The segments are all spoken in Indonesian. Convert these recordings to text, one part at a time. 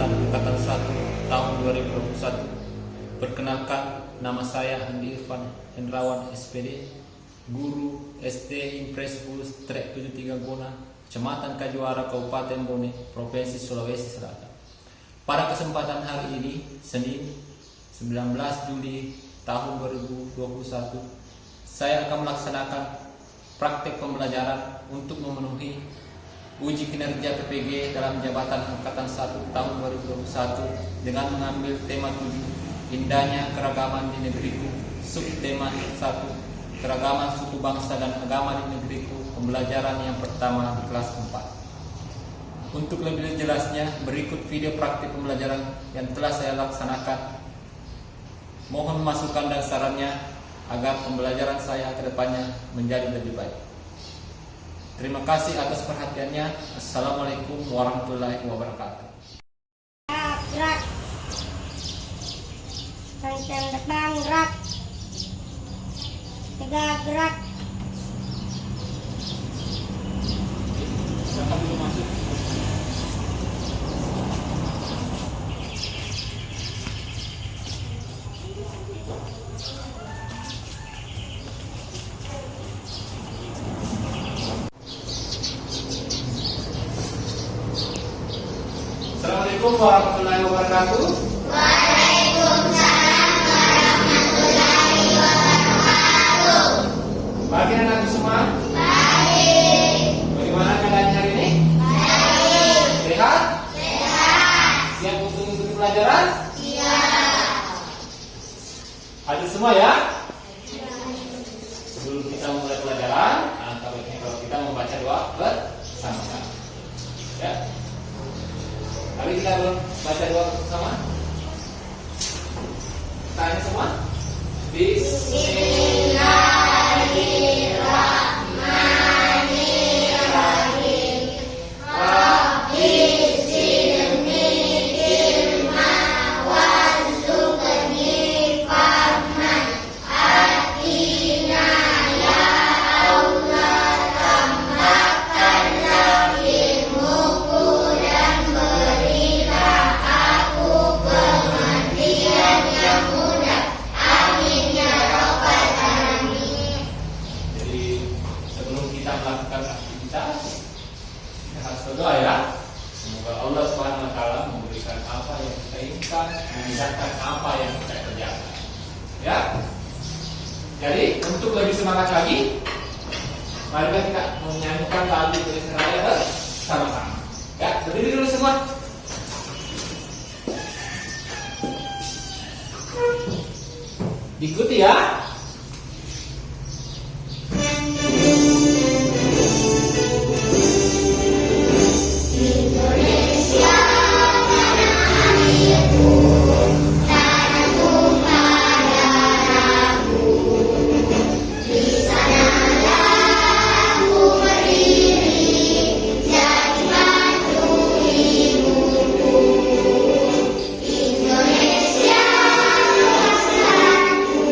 Jabatan Angkatan 1 tahun 2021. Perkenalkan, nama saya Andi Irfan Hendrawan SPD, guru SD Impres 10 Trek 73 Gona, Kecamatan Kajuara, Kabupaten Bone, Provinsi Sulawesi Selatan. Pada kesempatan hari ini, Senin 19 Juli tahun 2021, saya akan melaksanakan praktek pembelajaran untuk memenuhi uji kinerja PPG dalam Jabatan Angkatan 1 tahun 2021 dengan mengambil tema 7, indahnya keragaman di negeriku, subtema 1, keragaman suku bangsa dan agama di negeriku, pembelajaran yang pertama di kelas 4. Untuk lebih jelasnya, berikut video praktik pembelajaran yang telah saya laksanakan. Mohon masukan dan sarannya agar pembelajaran saya ke depannya menjadi lebih baik. Terima kasih atas perhatiannya. Assalamualaikum warahmatullahi wabarakatuh. Gerak, kencang terbang gerak, tegak gerak. Silakan dulu masuk. Assalamualaikum warahmatullahi wabarakatuh. Waalaikumsalam warahmatullahi wabarakatuh. Bagi anak semua, Baik, bagaimana keadaan hari ini? baik, Sehat? sehat, Siap untuk mengikuti pelajaran? siap. Hadir semua ya? Sebelum kita mulai pelajaran, alangkah baiknya kalau kita membaca doa bersama-sama. Ya. Mari kita baca doa bersama. Tanya semua. Bismillahirrahmanirrahim. Rabbi zidni ilma warzuqni fahman. Atina ya Allah, tambahkanlah ilmuku dan berilah aku pengertian yang mudah. Amin ya rabbal alamin. Jadi sebelum kita melakukan aktivitas, kita harus berdoa ya. Semoga Allah Subhanahu Wa Taala memberikan apa yang kita inginkan, memudahkan apa yang kita kerjakan. Ya. Jadi untuk lebih semangat lagi, mari kita menyanyikan lagu Indonesia Raya bersama-sama. Ya, berdiri dulu semua. Diikuti ya. Indonesia tanah airku, tanah tumpah darahku. Di sanalah aku berdiri, jadi mantu ibuku. Indonesia bangsaku,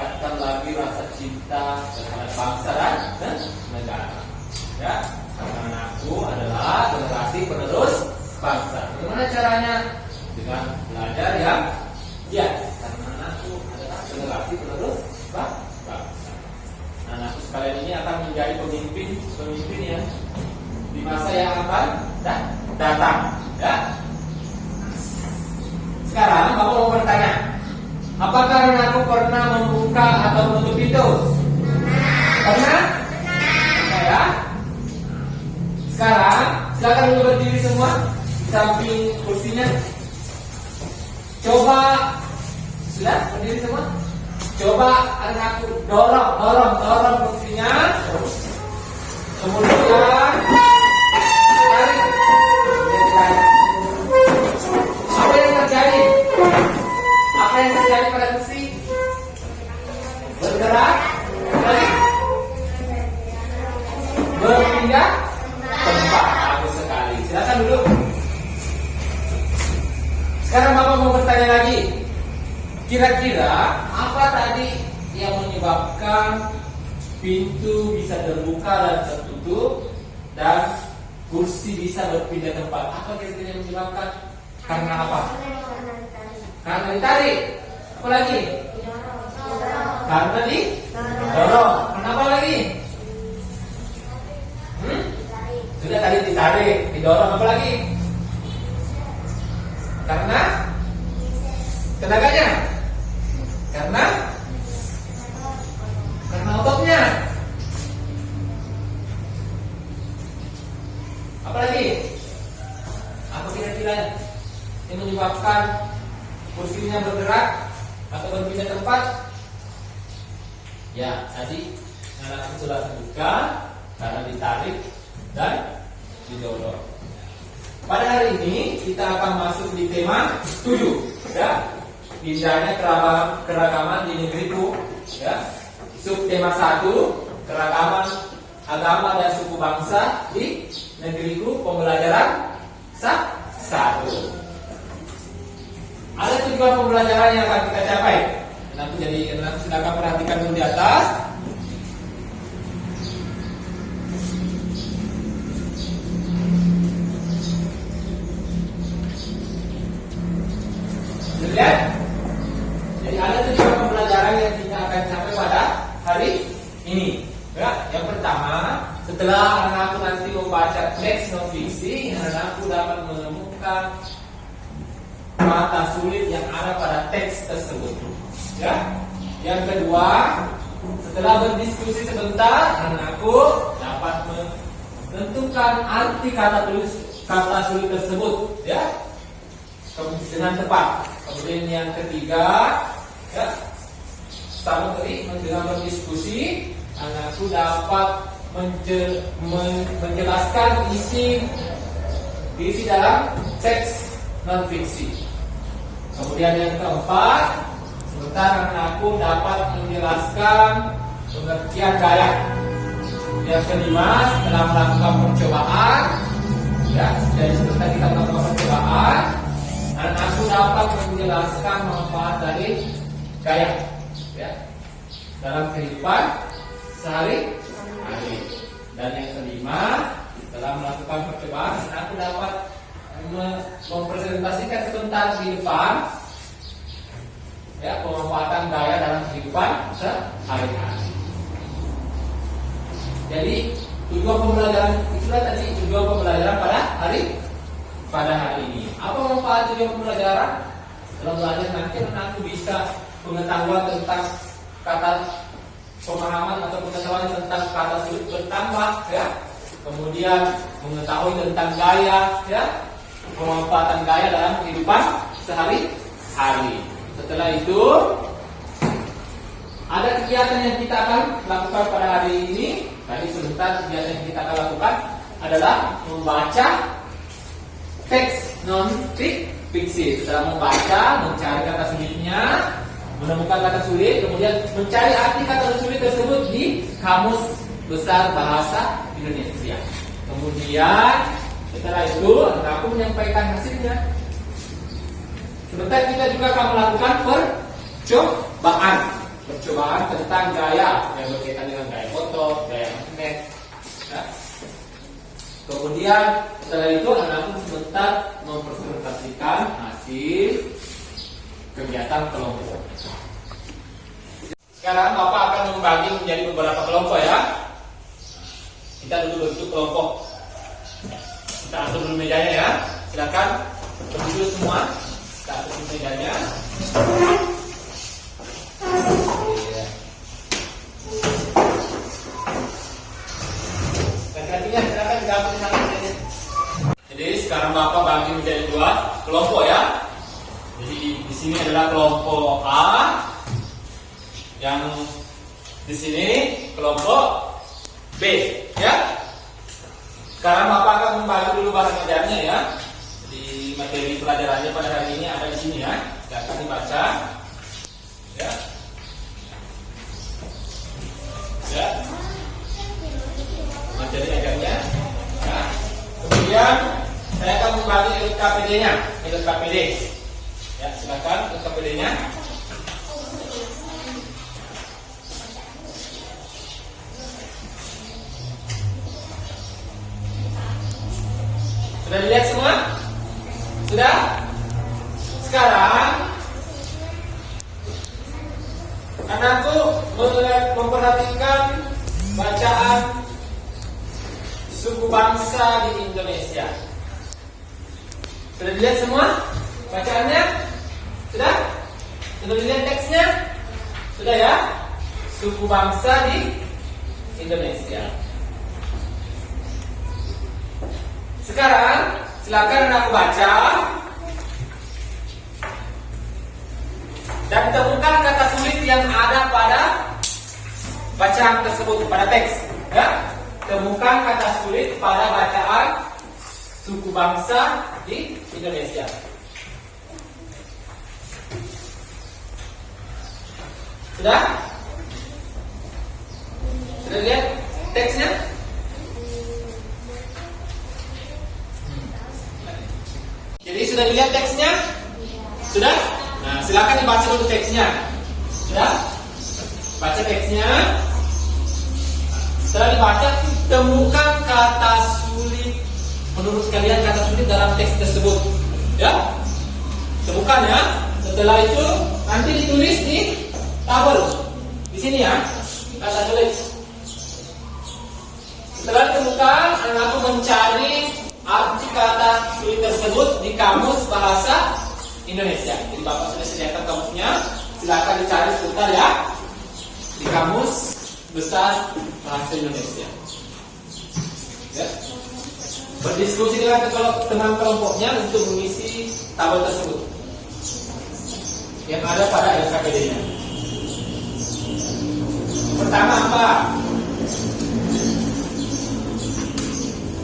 meningkatkan lagi rasa cinta terhadap bangsa dan negara. Ya, karena anakku adalah generasi penerus bangsa. Bagaimana caranya? Dengan belajar yang giat. Karena anakku adalah generasi penerus bangsa. Anakku sekalian ini akan menjadi pemimpin ya di masa yang akan datang. Ya. Sekarang Bapak mau bertanya, apakah anakku pernah membuka atau menutup pintu? Pernah? Ya. Sekarang silakan dulu berdiri semua di samping kursinya. Coba sudah berdiri semua. Coba anakku dorong kursinya. Kemudian tarik. Apa yang terjadi? Apa yang terjadi pada kursi? Bergerak, berpindah tempat. Bagus sekali. Silakan duduk. Sekarang Bapak mau bertanya lagi. Kira-kira apa tadi yang menyebabkan pintu bisa terbuka dan tertutup dan kursi bisa berpindah tempat? Apa kira-kira yang menyebabkan? Karena apa? Karena ditarik. Apa lagi? Karena didorong. Kenapa lagi? Sudah tadi ditarik, didorong. Apa lagi? Karena tenaganya. Karena ototnya. Apa lagi? Apa kira-kira yang menyebabkan kursinya bergerak atau berpindah tempat? Ya, tadi anak sudah sebutkan karena ditarik dan didorong. Pada hari ini kita akan masuk di tema 7, ya. Indahnya keragaman di negeriku, ya. Subtema 1, keragaman agama dan suku bangsa di negeriku, pembelajaran 1. Ada 3 pembelajaran yang akan kita capai. Nanti silakan perhatikan dulu di atas. Lihat. Jadi ada 3 pembelajaran yang kita akan capai pada hari ini. Ya, yang pertama, setelah anakku nanti membaca teks non fiksi, anakku dapat menemukan kata sulit yang ada pada teks tersebut. Ya. Yang kedua, setelah berdiskusi sebentar, anakku dapat menentukan arti kata sulit tersebut, ya, dengan tepat. Kemudian yang ketiga, ya, sama tadi dengan berdiskusi, anakku dapat menjelaskan isi dalam teks non fiksi. Kemudian yang keempat, sebentar anakku dapat menjelaskan pengertian gaya. Yang kelima, setelah melakukan percobaan, ya, jadi sebentar kita melakukan percobaan, anakku dapat menjelaskan manfaat dari gaya, ya, dalam kehidupan sehari-hari. Dan yang kelima, setelah melakukan percobaan, anakku dapat mempresentasikan sebentar di depan, ya, pemanfaatan gaya dalam kehidupan sehari-hari. Jadi tujuan pembelajaran itulah tadi tujuan pembelajaran pada hari ini. Apa manfaat tujuan pembelajaran? Setelah belajar nanti anakku bisa pengetahuan tentang kata pemahaman atau pengetahuan tentang kata sulit bertambah, ya. Kemudian mengetahui tentang gaya, ya, pemanfaatan gaya dalam kehidupan sehari-hari. Setelah itu ada kegiatan yang kita akan lakukan pada hari ini. Tadi sebentar kegiatan yang kita akan lakukan adalah membaca teks non fiksi. Setelah membaca, mencari kata sulitnya, menemukan kata sulit, kemudian mencari arti kata sulit tersebut di Kamus Besar Bahasa Indonesia. Kemudian setelah itu aku menyampaikan hasilnya. Sebentar kita juga akan melakukan percobaan. percobaan tentang gaya yang berkaitan dengan gaya foto, gaya magnet. Ya. Kemudian setelah itu anak pun sebentar mempresentasikan hasil kegiatan kelompok. Sekarang Bapak akan membagi menjadi beberapa kelompok ya. Kita dulu bentuk kelompok. Kita atur dulu mejanya ya. Silakan berdiri semua. Kita atur mejanya. Gantinya silakan digabung di sana. Jadi sekarang Bapak bagi menjadi dua kelompok ya. Jadi di sini adalah kelompok A, yang di sini kelompok B ya. Sekarang Bapak akan membagi dulu bahan ajarnya ya. Jadi materi pelajarannya pada hari ini ada di sini ya. Akan dibaca ya. Ya. Materi ajarnya ya. Kemudian saya akan membagi LKPD-nya, LKPD. Ya, silakan LKPD-nya. Sudah dilihat semua? Sudah? Sekarang anakku memperhatikan bacaan suku bangsa di Indonesia. Sudah dilihat semua bacaannya? Sudah? Sudah dilihat teksnya? Sudah ya? Suku bangsa di Indonesia. Sekarang silakan anak baca dan temukan kata sulit yang ada pada bacaan tersebut, pada teks. Ya? Temukan kata sulit pada bacaan suku bangsa di Indonesia. Sudah? Sudah lihat teksnya? Jadi sudah dilihat teksnya? Sudah? Nah, silakan dibaca dulu teksnya. Sudah? Baca teksnya. Setelah dibaca, temukan kata sulit. Menurut kalian kata sulit dalam teks tersebut. Ya? Temukan ya. Setelah itu nanti ditulis di tabel. Di sini ya. Kata sulit. Setelah ditemukan, anakku mencari arti kata sulit tersebut di kamus bahasa Indonesia. Jadi Bapak sudah sediakan kamusnya. Silakan dicari sebentar ya. Di kamus besar bahasa Indonesia. Ya. Berdiskusi dengan teman kelompoknya untuk mengisi tabel tersebut yang ada pada LKPD-nya. Pertama apa?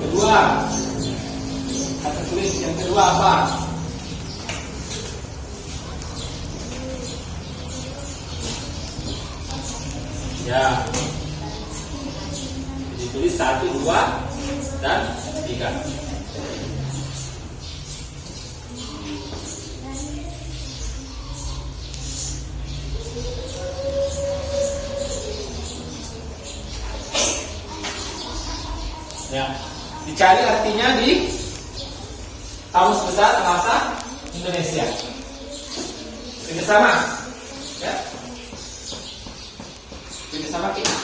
Kedua, kata sulit yang kedua apa? Ya. Ditulis 1, 2, dan 3. Ya, dicari artinya di kamus besar bahasa Indonesia. Kerjasama, ya. Kerjasama kita.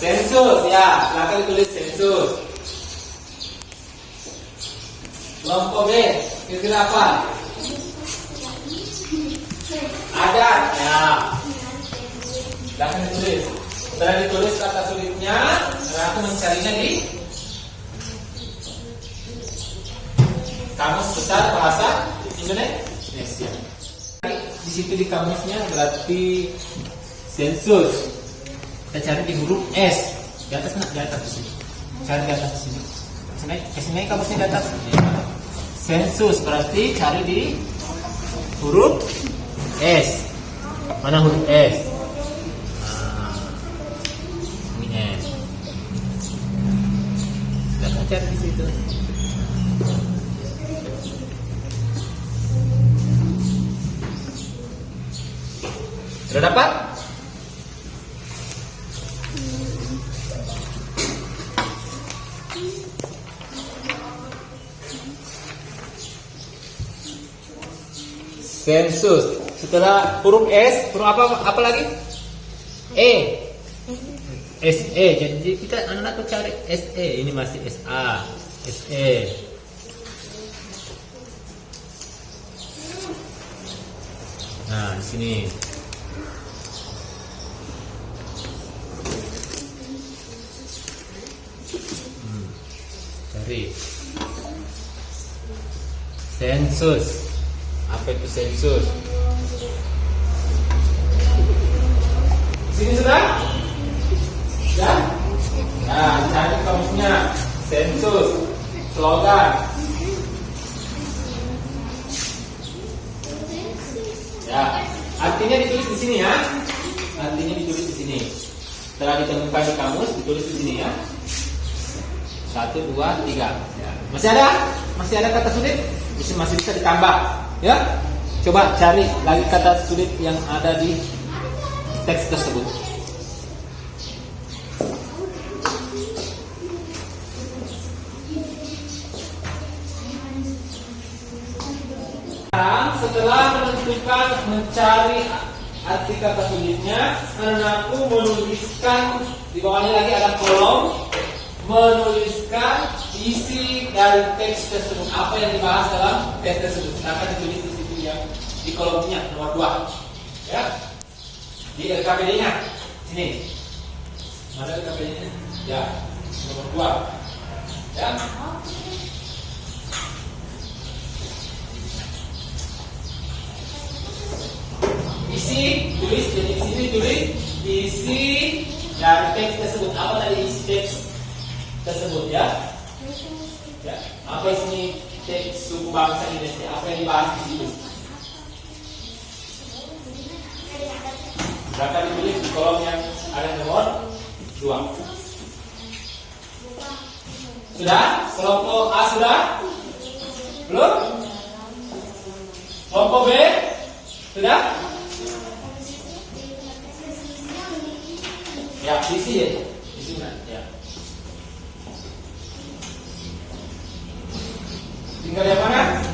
Sensus, ya, silakan ditulis sensus. Kelompok B, kira-kira apa? Adat, ya. Silakan ditulis. Setelah ditulis kata sulitnya, aku mencarinya di kamus besar bahasa Indonesia. Di situ di kamusnya berarti sensus. Kita cari di huruf S. Di atas nak, di atas di sini. Cari di atas di sini. Kesini kamusnya di atas. Sensus berarti cari di huruf S. Mana huruf S? Ini S. Kita cari di situ. Sudah dapat? Sensus. Setelah huruf S, huruf apa lagi? E. SE. Jadi kita anak-anak tuh cari SE. Ini masih SA. SE. Nah, di sini. Cari. Sensus. Apa itu sensus? Sini sudah? Ya? Nah, cari kamusnya. Sensus. Slogan. Ya, artinya ditulis di sini ya. Artinya ditulis di sini. Setelah ditemukan di kamus, ditulis di sini ya. 1, 2, 3. Ya. Masih ada? Masih ada kata sulit? Masih bisa ditambah. Ya? Coba cari lagi kata sulit yang ada di teks tersebut. Setelah menentukan mencari arti kata sulitnya, anakku menuliskan di bawahnya lagi ada kolom, menuliskan isi dari teks tersebut, apa yang dibahas dalam teks tersebut. Akan ditulis di situ ya, di kolomnya nomor 2 ya, di LKPD-nya sini. Mana LKPD-nya? Ya, nomor 2 ya. Isi, tulis, jadi di sini tulis isi dari teks tersebut. Apa tadi isi teks tersebut ya? Ya, apa isi teks suku bangsa Indonesia? Apa yang dibahas di situ? Berapa ditulis di kolom yang ada nomor 2. Sudah? Kelompok A sudah? Belum? Kelompok B? Sudah? Ya, isi ya. Isi mana? Ya. Tinggal yang mana?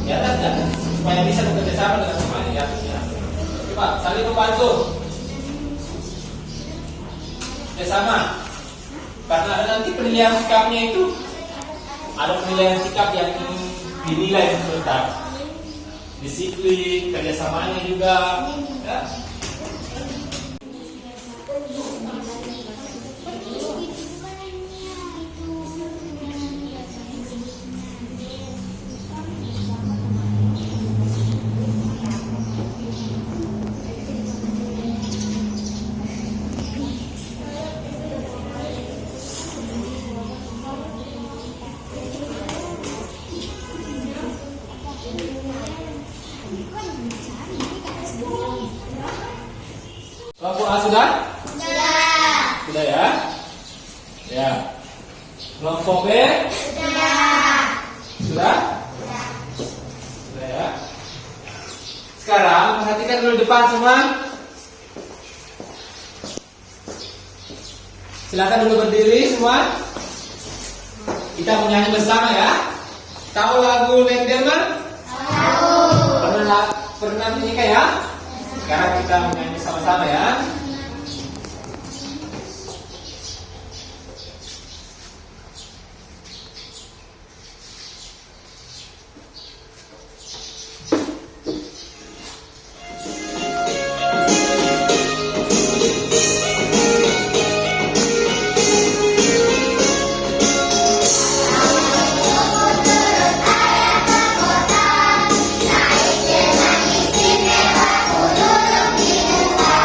Di atas ya. Supaya bisa bekerja sama dengan semuanya di atas ya. Coba saling membantu. Bersama. Karena ada nanti penilaian sikapnya itu. Ada penilaian sikap yang dinilai sebentar. Disiplin, kerjasamanya juga. Ya. Kelompok A sudah? Sudah. Sudah ya? Ya. Kelompok B? Sudah. Sudah? Sudah ya? Sekarang perhatikan dulu depan semua. Silakan dulu berdiri semua. Kita menyanyi bersama ya. Tahu lagu Lenderman? Tahu. Pernah menyanyikan ya? Sekarang kita menyanyi sama-sama ya. Naik dengan istimewa, duduk di muka.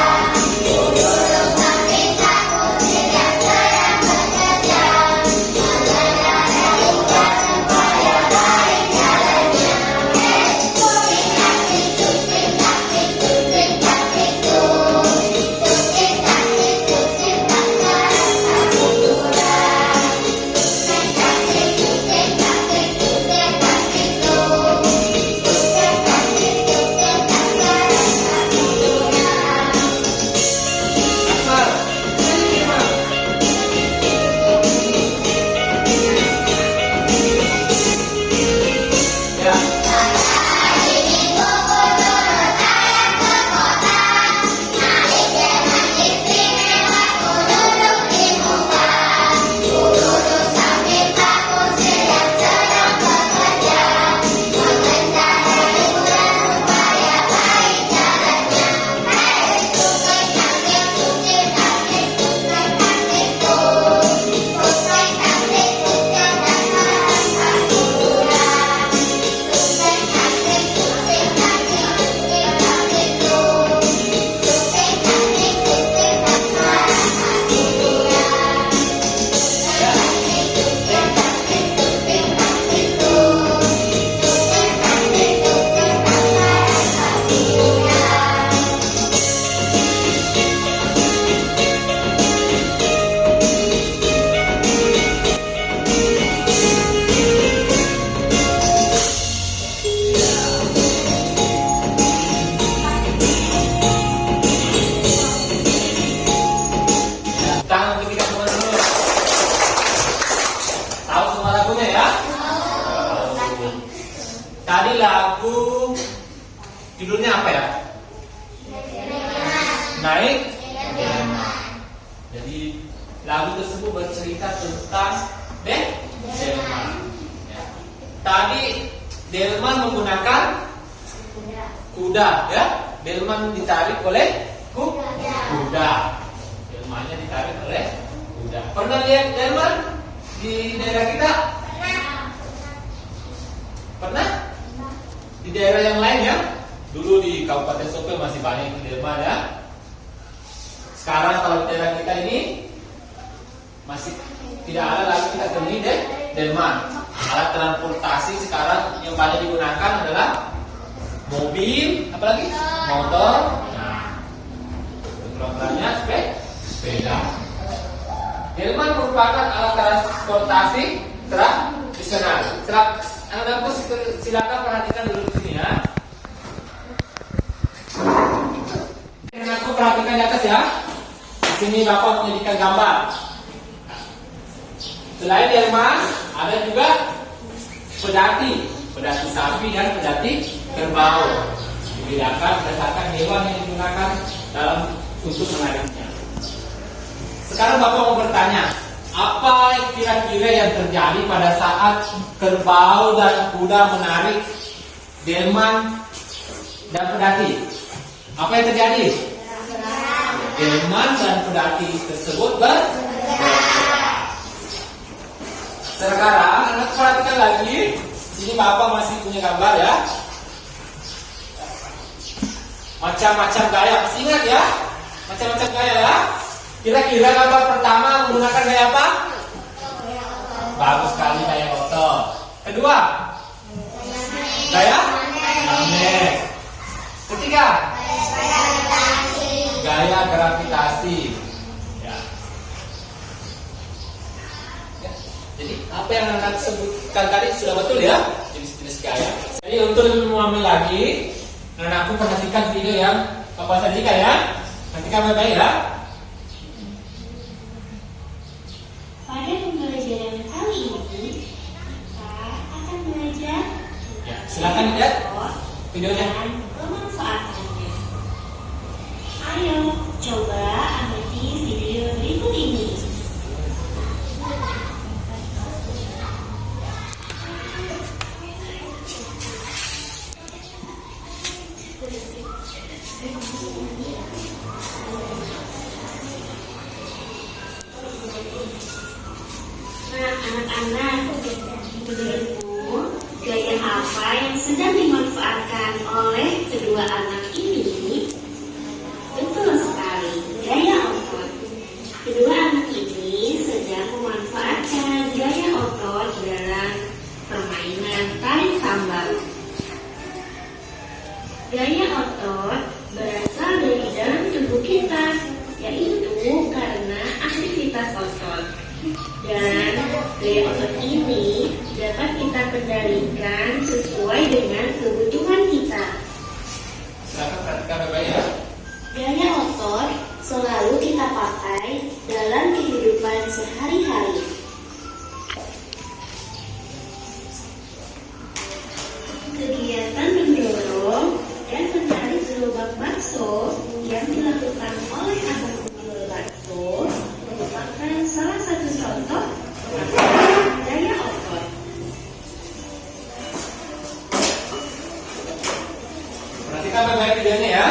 artinya apa ya? Naik delman. Jadi lagu tersebut bercerita tentang delman. Ya. Tadi delman menggunakan kuda, ya. Delman ditarik oleh kuda. Delmannya ditarik oleh kuda. Pernah lihat delman di daerah kita? Pernah? Di daerah yang lain ya? Dulu di Kabupaten Sopel masih banyak itu delman ya. Sekarang kalau di daerah kita ini masih tidak ada lagi kita temui delman. Alat transportasi sekarang yang banyak digunakan adalah mobil, apalagi motor. Nah, keterangannya sepeda. Delman merupakan alat transportasi tradisional. Anak-anakku silakan perhatikan dulu di sini ya. Aku perhatikan di atas ya. Di sini Bapak menjadikan gambar. Selain delman, ada juga pedati sapi dan pedati kerbau. Dibedakan berdasarkan hewan yang digunakan dalam untuk menariknya. Sekarang Bapak mau bertanya, apa kira-kira yang terjadi pada saat kerbau dan kuda menarik delman dan pedati? Apa yang terjadi? Delman dan pedati tersebut bergerak. Sekarang anak perhatikan lagi. Sini Bapak masih punya gambar ya. Macam-macam gaya. Masih ingat ya? Macam-macam gaya ya. Kira-kira gambar pertama menggunakan gaya apa? Bagus sekali, gaya otot. Kedua, gaya namek. Ketiga, gaya gravitasi. Ya. Jadi apa yang anak sebutkan tadi sudah betul ya? Jenis-jenis gaya. Jadi untuk lebih memahami lagi, anakku perhatikan video yang Bapak sajikan ya. Nantikan baik-baik ya. Pada pembelajaran kali ini, kita akan belajar Ya, silakan lihat videonya. dan pemanfaatannya. Ayo, coba amati video berikut ini. Nah, anak-anak, menurutmu gaya apa yang sedang dimanfaatkan oleh kedua anak ini? Betul sekali, gaya otot. Kedua anak ini sedang memanfaatkan gaya otot dalam permainan tarik tambang. Gaya otot berasal dari dalam tubuh kita, yaitu karena aktivitas otot. Dan gaya otot ini dapat kita kendalikan sesuai dengan kebutuhan kita. Silakan perhatikan baik-baik ya. Gaya otot selalu kita pakai dalam kehidupan sehari-hari. Kegiatan mendorong dan menarik gerobak bakso yang dilakukan oleh abang penjual bakso merupakan salah satu contoh pemanfaatan gaya otot. Perhatikan baik-baik videonya ya.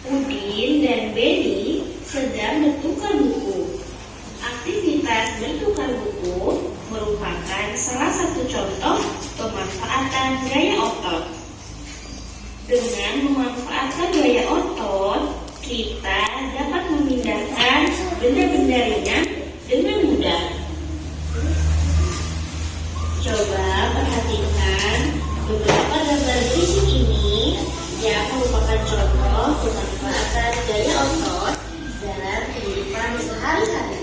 Udin dan Benny sedang bertukar buku. Aktivitas bertukar buku merupakan salah satu contoh pemanfaatan gaya otot. Dengan memanfaatkan gaya otot, kita dapat memindahkan benda-benda ringan dengan mudah. Coba perhatikan beberapa gambar berikut ini yang merupakan contoh pemanfaatan gaya otot dalam kehidupan sehari-hari.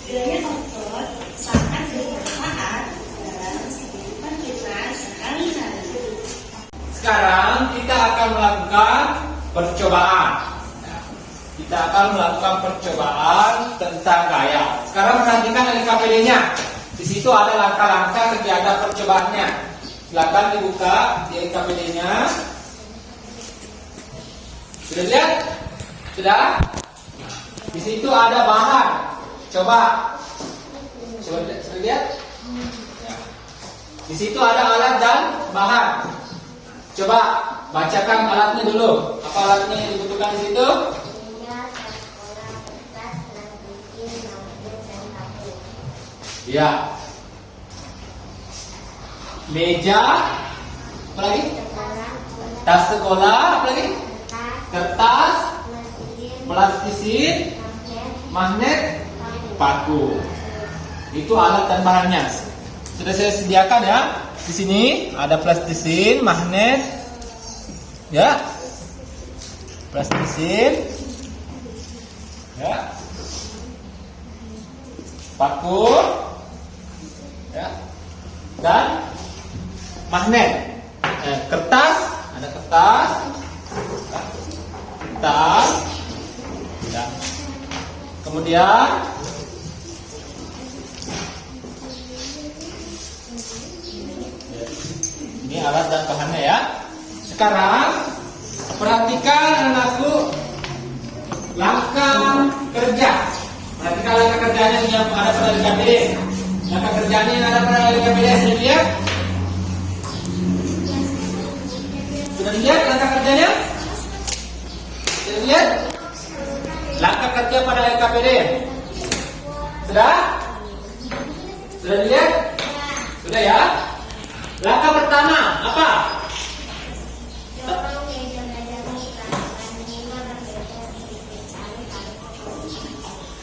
Gaya otot sangat bermanfaat dalam kehidupan kita sehari-hari. Sekarang kita akan melakukan percobaan. Kita akan melakukan percobaan tentang gaya. Sekarang perhatikan LKPD-nya. Di situ ada langkah-langkah kegiatan percobaannya. Silakan dibuka di LKPD-nya. Sudah lihat? Sudah? Di situ ada bahan. Coba lihat. Ya. Di situ ada alat dan bahan. Coba bacakan alatnya dulu. Apa alatnya yang dibutuhkan di situ? Ya. Meja, apa lagi? Tas sekolah, apa lagi? Kertas, plastisin, magnet, paku. Itu alat dan bahannya. Sudah saya sediakan ya. Di sini ada plastisin, magnet, ya, plastisin, ya, paku, ya, dan magnet. Kertas, ada kertas, ya. Kemudian ini alat dan bahannya ya. Sekarang perhatikan anakku langkah kerja. Perhatikan langkah kerjanya yang ada pada LKPD. Langkah kerjanya yang ada pada LKPD sudah dilihat? Sudah dilihat langkah kerjanya? Sudah dilihat? Langkah kerja pada LKPD. Sudah? Sudah dilihat? Sudah ya? Langkah pertama apa?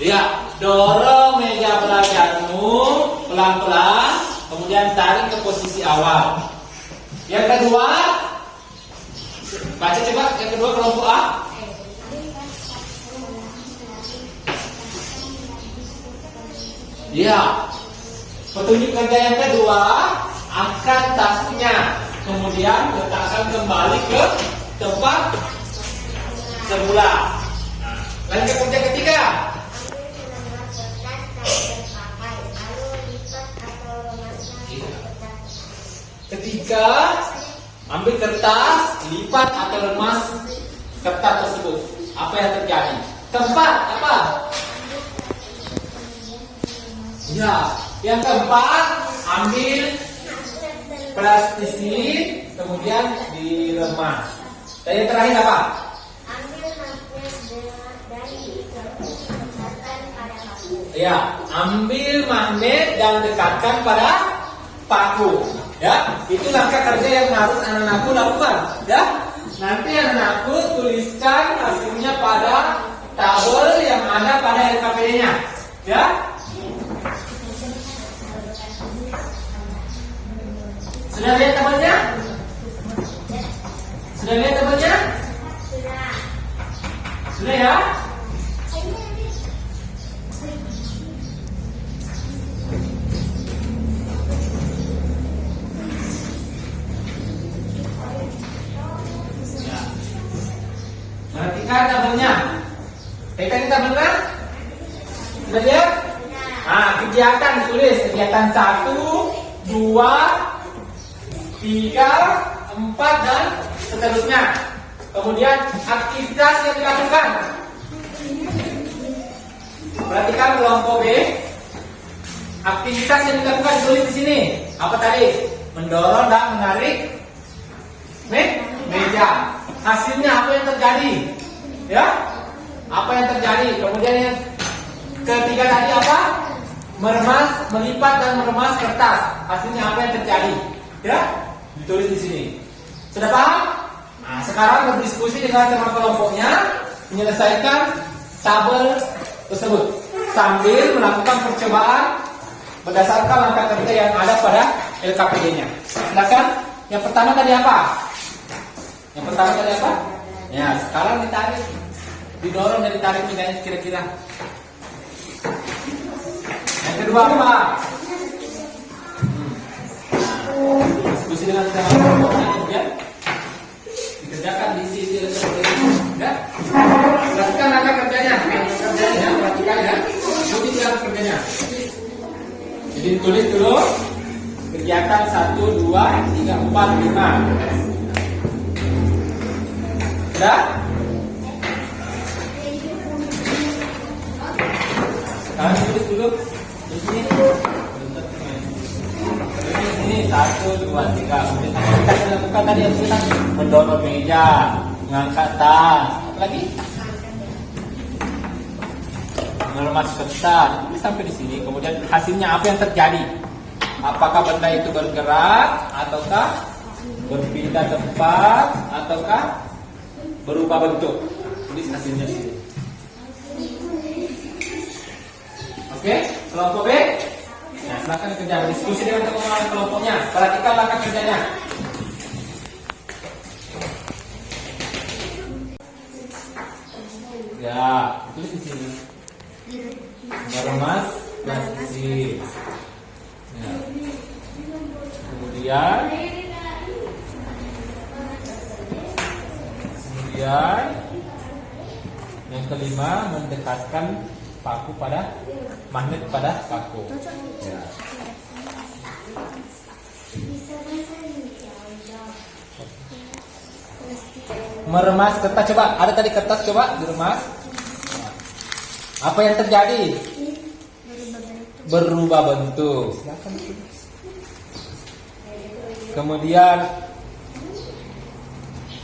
Ya, dorong meja belajarmu pelan-pelan, kemudian tarik ke posisi awal. Yang kedua, baca coba yang kedua kelompok A. Ya, petunjuk kerja yang kedua, angkat tasnya, kemudian letakkan kembali ke tempat semula. Lanjut kerja ketiga. Ketiga, ambil kertas, lipat atau remas kertas tersebut. Apa yang terjadi? Keempat, apa? Ya, yang keempat, ambil plastisin, kemudian diremas. Dan yang terakhir apa? Ya, ambil magnet dan dekatkan pada paku. Ya, itu langkah kerja yang harus anak-anakku lakukan. Ya, nanti anak-anakku tuliskan hasilnya pada tabel yang ada pada LKPD-nya. Ya. Sudah lihat tabelnya? Sudah lihat tabelnya? Sudah ya? Perhatikan tabelnya. Perhatikan tabelnya. Sudah lihat? Nah, kegiatan ditulis. Kegiatan 1, 2, 3, 4 dan seterusnya. Kemudian aktivitas yang dilakukan. Perhatikan kelompok B. Aktivitas yang dilakukan ditulis di sini. Apa tadi? Mendorong dan menarik meja. Hasilnya apa yang terjadi? Ya? Apa yang terjadi? Kemudian yang ketiga tadi apa? Meremas, melipat dan meremas kertas. Hasilnya apa yang terjadi? Ya? Ditulis di sini. Sudah paham? Nah, sekarang berdiskusi dengan teman kelompoknya, menyelesaikan tabel tersebut sambil melakukan percobaan berdasarkan langkah kerja yang ada pada LKPD-nya. Silakan. Yang pertama tadi apa? Yang pertama tadi apa? Ya, sekarang ditarik, didorong dan ditarik mejanya kira-kira. Yang kedua apa? Diskusi dengan teman kelompoknya, kemudian dikerjakan di sisi ya. Perhatikan langkah kerjanya, perhatikan ya. Ikuti langkah kerjanya. Jadi tulis dulu Kegiatan 1, 2, 3, 4, 5. Sudah? Sekarang tulis dulu. Di sini. Di sini 1, 2, 3. Kita lakukan tadi yang kita mendorong meja, mengangkat tas. Apa lagi? Meremas kertas. Sampai di sini. Kemudian hasilnya apa yang terjadi? Apakah benda itu bergerak ataukah berpindah tempat ataukah berubah bentuk? Tulis hasilnya sini. Oke, kelompok B. Nah, silakan kerja diskusi dengan teman-teman kelompoknya. Perhatikan langkah kerjanya. Ya, tulis di sini. Meremas plastik. Ya. Kemudian yang kelima, mendekatkan paku pada magnet pada paku. Ya. Meremas kertas, coba ada tadi kertas, coba diremas. Apa yang terjadi? Berubah bentuk. Kemudian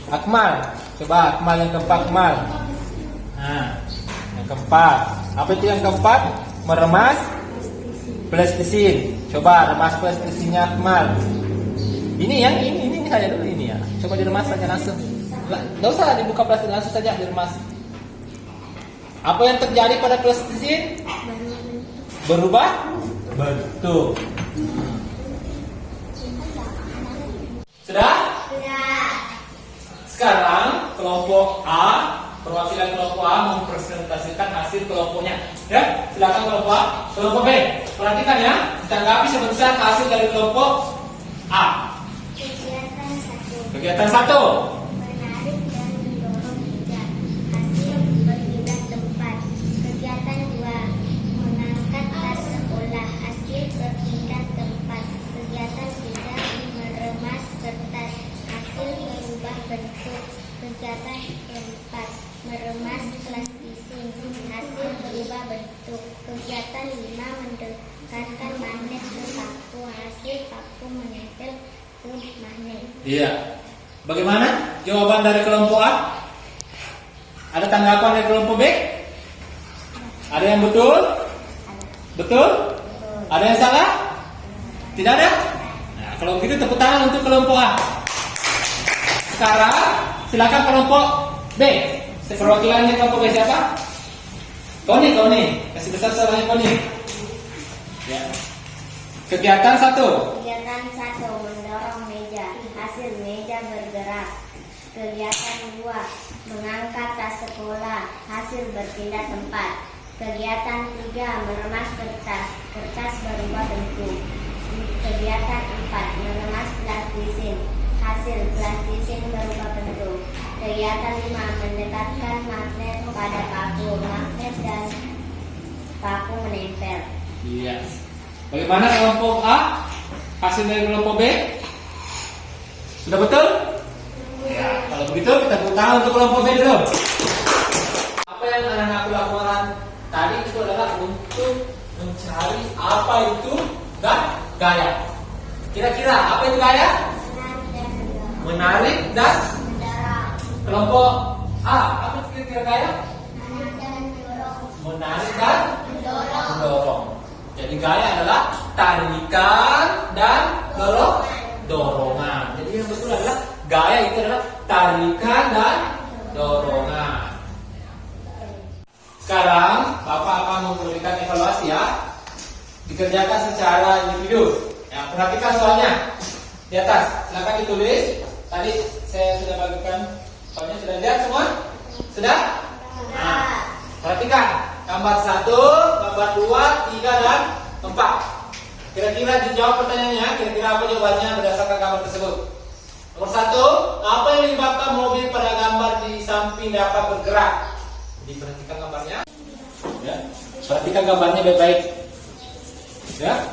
Akmal, coba Akmal yang keempat, Akmal. Nah, yang keempat. Apa itu yang keempat? Meremas plastisin. Coba remas plastisinnya Akmal. Ini yang ini saja dulu ini ya. Coba diremas saja langsung. Nggak usah dibuka plastik, langsung saja diremas. Apa yang terjadi pada plastisin? Berubah bentuk. Sudah? Sudah. Sekarang kelompok A, perwakilan kelompok A mempresentasikan hasil kelompoknya. Ya, silakan kelompok A. Kelompok B, perhatikan ya, ditanggapi sebentar hasil dari kelompok A. Kegiatan 1. Menarik dan mendorong meja. Hasil berpindah tempat. Kegiatan 2. Mengangkat tas sekolah. Hasil berpindah tempat. Kegiatan 3. Meremas kertas. Hasil berubah bentuk. Kegiatan 4. Meremas plastisin. Hasil berubah bentuk. Kegiatan 5. Mendekatkan magnet ke paku. Hasil paku menempel ke magnet. Iya. Bagaimana jawaban dari kelompok A? Ada tanggapan dari kelompok B? Ada yang betul? Betul? Ada yang salah? Tidak ada? Nah, kalau begitu tepuk tangan untuk kelompok A. Sekarang silakan kelompok B. Perwakilannya kelompok B siapa? Koni. Kasih besar suaranya Koni. Ya. Kegiatan 1. Kegiatan 1. Mendorong meja. Hasil meja bergerak. Kegiatan 2. Mengangkat tas sekolah. Hasil berpindah tempat. Kegiatan 3. Meremas kertas. Kertas berubah bentuk. Kegiatan 4. Meremas plastisin. Hasil plastisin berubah bentuk. Kegiatan 5. Mendekatkan magnet pada paku. Magnet dan paku menempel. Iya. Bagaimana kelompok A? Hasil dari kelompok B? Sudah betul? Ya. Kalau begitu kita tepuk tangan untuk kelompok B dulu. Apa yang anak-anak lakukan tadi itu adalah untuk mencari apa itu gaya. Kira-kira apa itu gaya? Menarik dan kelompok A. Apa kira-kira gaya? Menarik dan mendorong. Jadi gaya adalah tarikan dan dorongan. Jadi yang betul adalah gaya itu adalah tarikan dan dorongan. Sekarang Bapak akan memberikan evaluasi ya. Dikerjakan secara individu. Ya, perhatikan soalnya di atas. Silakan ditulis. Tadi saya sudah bagikan soalnya, sudah lihat semua? Sudah? Nah, perhatikan gambar 1, gambar 2, 3 dan 4. Kira-kira dijawab pertanyaannya. Kira-kira apa jawabannya berdasarkan gambar tersebut? Nomor 1, apa yang menyebabkan mobil pada gambar di samping dapat bergerak? Diperhatikan gambarnya. Ya, perhatikan gambarnya baik-baik. Ya,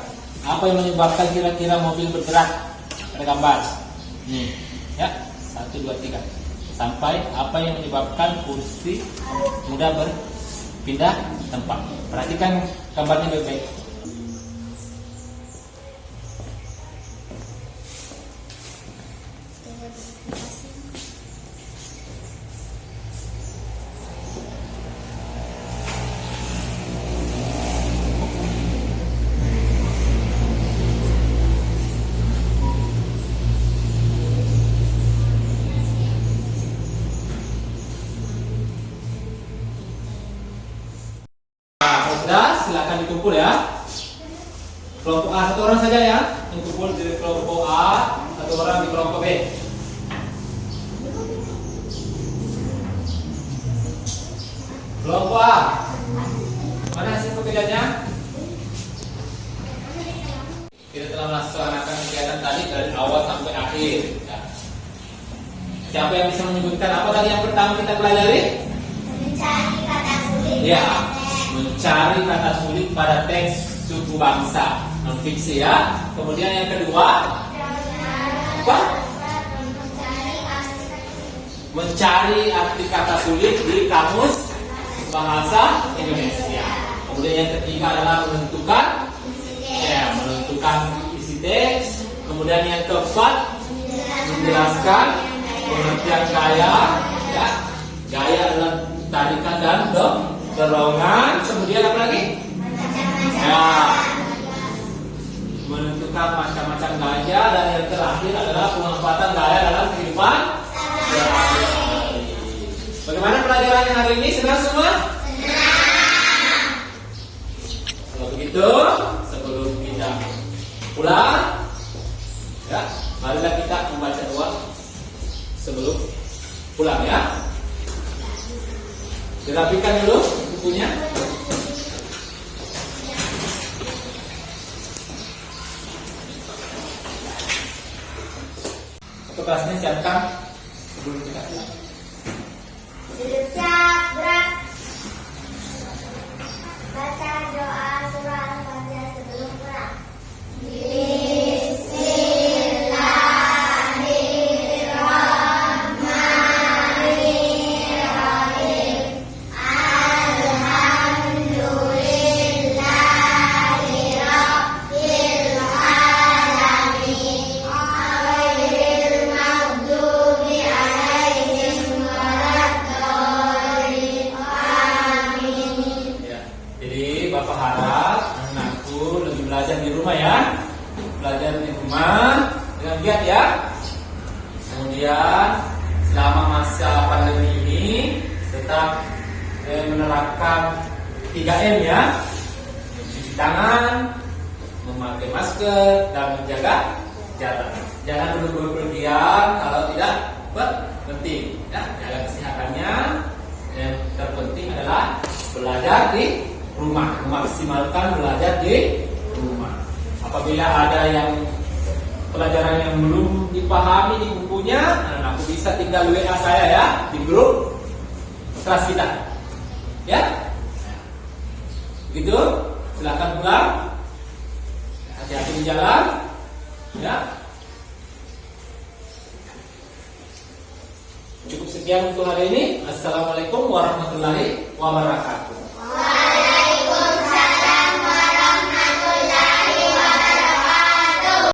Apa yang menyebabkan kira-kira mobil bergerak? Ada gambar. Nih, ya. 1, 2, 3. Sampai apa yang menyebabkan kursi mudah berpindah tempat. Perhatikan gambarnya baik-baik. Sudah, silakan dikumpul ya. Kelompok A 1 orang saja ya, yang kumpul di kelompok A, 1 orang di kelompok B. Kelompok A, mana hasil pekerjaannya? Kita telah melaksanakan kegiatan tadi dari awal sampai akhir. Ya. Siapa yang bisa menyebutkan apa tadi yang pertama kita pelajari? Mencari kata sulit. Ya, mencari kata sulit pada teks suku bangsa non fiksi ya. Kemudian yang kedua, apa? Mencari arti kata sulit di kamus bahasa Indonesia. Kemudian yang ketiga adalah menentukan isi teks. Kemudian yang keempat, menjelaskan pengertian gaya. Ya, gaya adalah tarikan dan dorongan. Kemudian apa lagi? Ya, menentukan macam-macam gaya. Dan yang terakhir adalah pemanfaatan gaya dalam kehidupan sehari-hari. Bagaimana pelajaran yang hari ini? Senang semua? Senang. Kalau begitu, sebelum kita pulang, ya, marilah kita membaca doa sebelum pulang ya. Dirapikan dulu bukunya. Untuk kelasnya siapkan sebelum kita pulang. Duduk siap, gerak. Baca doa surah Al-Fatihah sebelum pulang. Bapak harap anakku lebih belajar di rumah ya. Belajar di rumah dengan giat ya. Kemudian selama masa pandemi ini tetap menerapkan 3M ya. Mencuci tangan, memakai masker, dan menjaga jarak. Jangan duduk berpergian kalau tidak penting ya. Jaga kesehatannya. Yang terpenting adalah belajar di rumah, memaksimalkan belajar di rumah. Apabila ada yang pelajaran yang belum dipahami di bukunya, aku bisa tinggal WA saya ya di grup kelas kita. Ya, begitu. Silakan pulang. Hati-hati di jalan. Ya. Cukup sekian untuk hari ini. Assalamualaikum warahmatullahi wabarakatuh.